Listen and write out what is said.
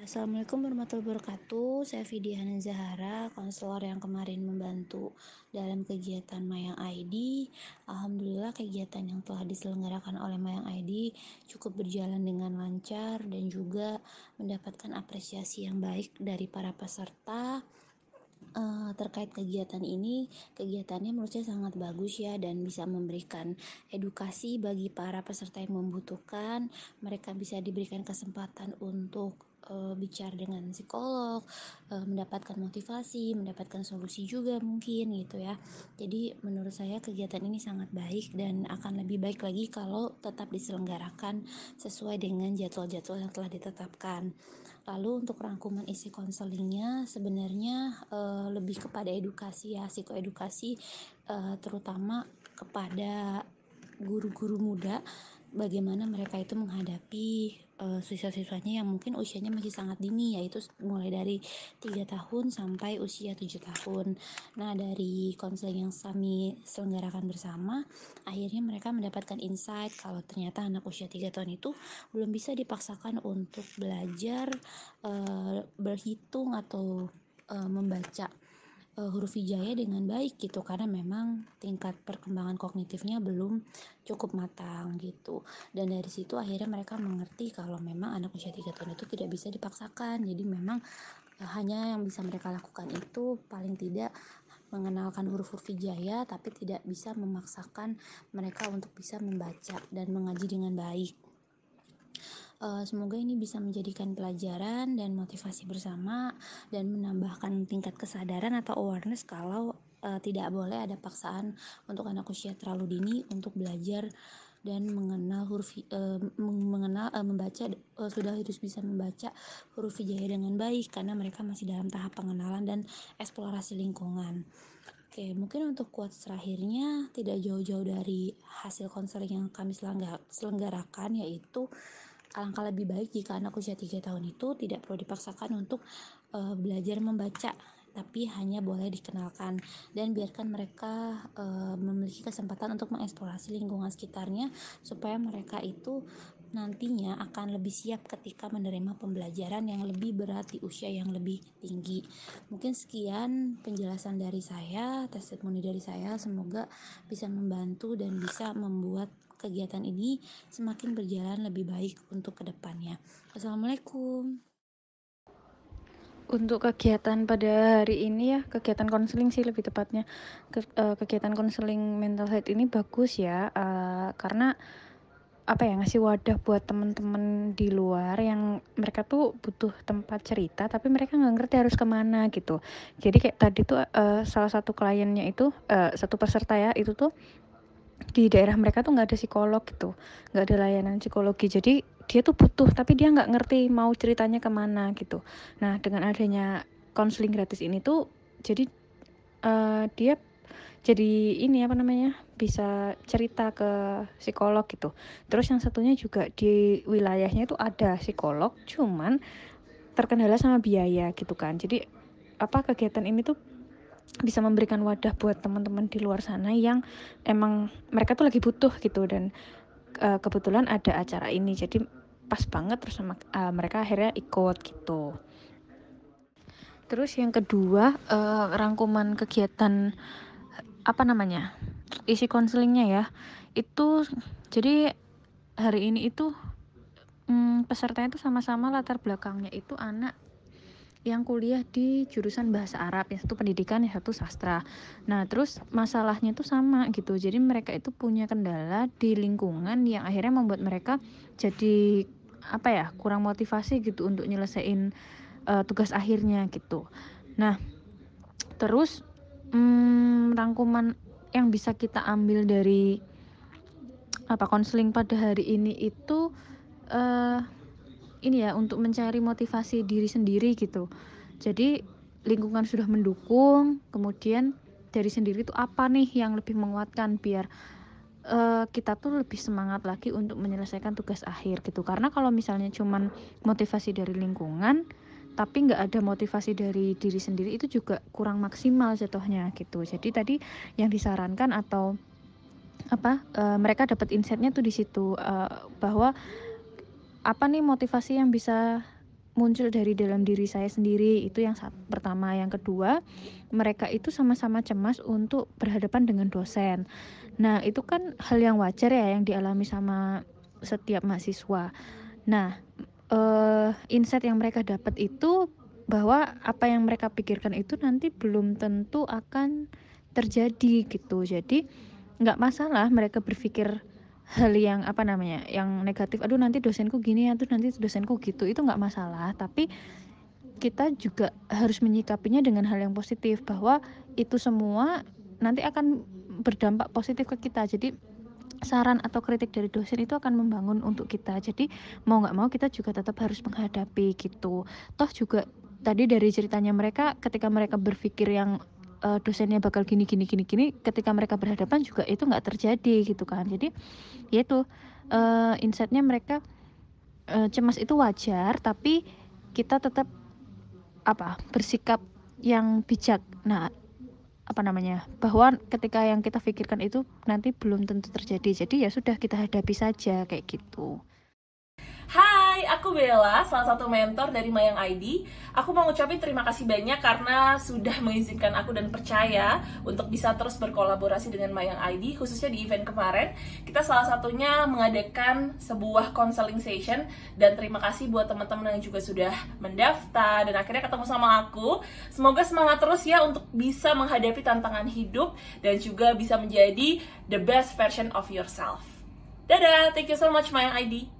Assalamualaikum warahmatullahi wabarakatuh. Saya Fidiana Zahara, konselor yang kemarin membantu dalam kegiatan Mayang ID. Alhamdulillah kegiatan yang telah diselenggarakan oleh Mayang ID cukup berjalan dengan lancar dan juga mendapatkan apresiasi yang baik dari para peserta. Terkait kegiatan ini, kegiatannya menurut saya sangat bagus ya dan bisa memberikan edukasi bagi para peserta yang membutuhkan. Mereka bisa diberikan kesempatan untuk bicara dengan psikolog, mendapatkan motivasi, mendapatkan solusi juga mungkin gitu ya. Jadi menurut saya kegiatan ini sangat baik dan akan lebih baik lagi kalau tetap diselenggarakan sesuai dengan jadwal-jadwal yang telah ditetapkan. Lalu untuk rangkuman isi konselingnya sebenarnya lebih kepada edukasi ya, psikoedukasi, terutama kepada guru-guru muda, bagaimana mereka itu menghadapi siswa-siswanya yang mungkin usianya masih sangat dini, yaitu mulai dari 3 tahun sampai usia 7 tahun. Nah, dari konseling yang kami selenggarakan bersama, akhirnya mereka mendapatkan insight kalau ternyata anak usia 3 tahun itu belum bisa dipaksakan untuk belajar berhitung atau membaca huruf hijaya dengan baik gitu, karena memang tingkat perkembangan kognitifnya belum cukup matang gitu. Dan dari situ akhirnya mereka mengerti kalau memang anak usia 3 tahun itu tidak bisa dipaksakan. Jadi memang hanya yang bisa mereka lakukan itu paling tidak mengenalkan huruf-huruf hijaya, tapi tidak bisa memaksakan mereka untuk bisa membaca dan mengaji dengan baik. Semoga ini bisa menjadikan pelajaran dan motivasi bersama dan menambahkan tingkat kesadaran atau awareness kalau tidak boleh ada paksaan untuk anak usia terlalu dini untuk belajar dan mengenal membaca, sudah harus bisa membaca huruf hijaya dengan baik karena mereka masih dalam tahap pengenalan dan eksplorasi lingkungan. Oke, mungkin untuk quotes terakhirnya tidak jauh-jauh dari hasil konseling yang kami selenggarakan, yaitu alangkah lebih baik jika anak usia 3 tahun itu tidak perlu dipaksakan untuk belajar membaca, tapi hanya boleh dikenalkan dan biarkan mereka memiliki kesempatan untuk mengeksplorasi lingkungan sekitarnya supaya mereka itu nantinya akan lebih siap ketika menerima pembelajaran yang lebih berat di usia yang lebih tinggi. Mungkin sekian penjelasan dari saya, testimoni dari saya, semoga bisa membantu dan bisa membuat kegiatan ini semakin berjalan lebih baik untuk kedepannya. Assalamualaikum. Untuk kegiatan pada hari ini ya, kegiatan konseling sih lebih tepatnya. Kegiatan konseling mental health ini bagus ya, karena apa ya, ngasih wadah buat teman-teman di luar yang mereka tuh butuh tempat cerita tapi mereka nggak ngerti harus kemana gitu. Jadi kayak tadi tuh salah satu kliennya itu satu peserta ya itu tuh di daerah mereka tuh nggak ada psikolog gitu, nggak ada layanan psikologi, jadi dia tuh butuh tapi dia nggak ngerti mau ceritanya kemana gitu. Nah, dengan adanya konseling gratis ini tuh jadi dia jadi ini apa namanya, bisa cerita ke psikolog gitu. Terus yang satunya juga di wilayahnya itu ada psikolog, cuman terkendala sama biaya gitu kan. Jadi apa, kegiatan ini tuh bisa memberikan wadah buat teman-teman di luar sana yang emang mereka tuh lagi butuh gitu, dan kebetulan ada acara ini jadi pas banget, terus sama mereka akhirnya ikut gitu. Terus yang kedua, rangkuman kegiatan apa namanya, isi konselingnya ya, itu jadi hari ini itu pesertanya itu sama-sama latar belakangnya itu anak yang kuliah di jurusan bahasa Arab, yang satu pendidikan, yang satu sastra. Nah, terus masalahnya tuh sama gitu. Jadi mereka itu punya kendala di lingkungan yang akhirnya membuat mereka jadi apa ya, kurang motivasi gitu untuk nyelesain tugas akhirnya gitu. Nah, terus rangkuman yang bisa kita ambil dari apa konseling pada hari ini itu uh, ini ya, untuk mencari motivasi diri sendiri gitu. Jadi lingkungan sudah mendukung, kemudian dari sendiri itu apa nih yang lebih menguatkan biar kita tuh lebih semangat lagi untuk menyelesaikan tugas akhir gitu. Karena kalau misalnya cuman motivasi dari lingkungan tapi nggak ada motivasi dari diri sendiri, itu juga kurang maksimal jatuhnya gitu. Jadi tadi yang disarankan atau apa, mereka dapat insight-nya tuh di situ, bahwa apa nih motivasi yang bisa muncul dari dalam diri saya sendiri. Itu yang pertama. Yang kedua, mereka itu sama-sama cemas untuk berhadapan dengan dosen. Nah, itu kan hal yang wajar ya yang dialami sama setiap mahasiswa. Nah, insight yang mereka dapat itu bahwa apa yang mereka pikirkan itu nanti belum tentu akan terjadi gitu. Jadi nggak masalah mereka berpikir hal yang yang negatif, aduh nanti dosenku gini, aduh nanti dosenku gitu, itu nggak masalah. Tapi kita juga harus menyikapinya dengan hal yang positif, bahwa itu semua nanti akan berdampak positif ke kita. Jadi saran atau kritik dari dosen itu akan membangun untuk kita. Jadi mau nggak mau kita juga tetap harus menghadapi gitu. Toh juga tadi dari ceritanya mereka, ketika mereka berpikir yang dosennya bakal gini, ketika mereka berhadapan juga itu nggak terjadi gitu kan. Jadi yaitu insightnya mereka cemas itu wajar, tapi kita tetap bersikap yang bijak. Nah, bahwa ketika yang kita pikirkan itu nanti belum tentu terjadi. Jadi ya sudah, kita hadapi saja kayak gitu. Hai, aku Bella, salah satu mentor dari Mayang ID. Aku mau ngucapin terima kasih banyak karena sudah mengizinkan aku dan percaya untuk bisa terus berkolaborasi dengan Mayang ID, khususnya di event kemarin. Kita salah satunya mengadakan sebuah counseling session, dan terima kasih buat teman-teman yang juga sudah mendaftar dan akhirnya ketemu sama aku. Semoga semangat terus ya untuk bisa menghadapi tantangan hidup dan juga bisa menjadi the best version of yourself. Dadah, thank you so much Mayang ID.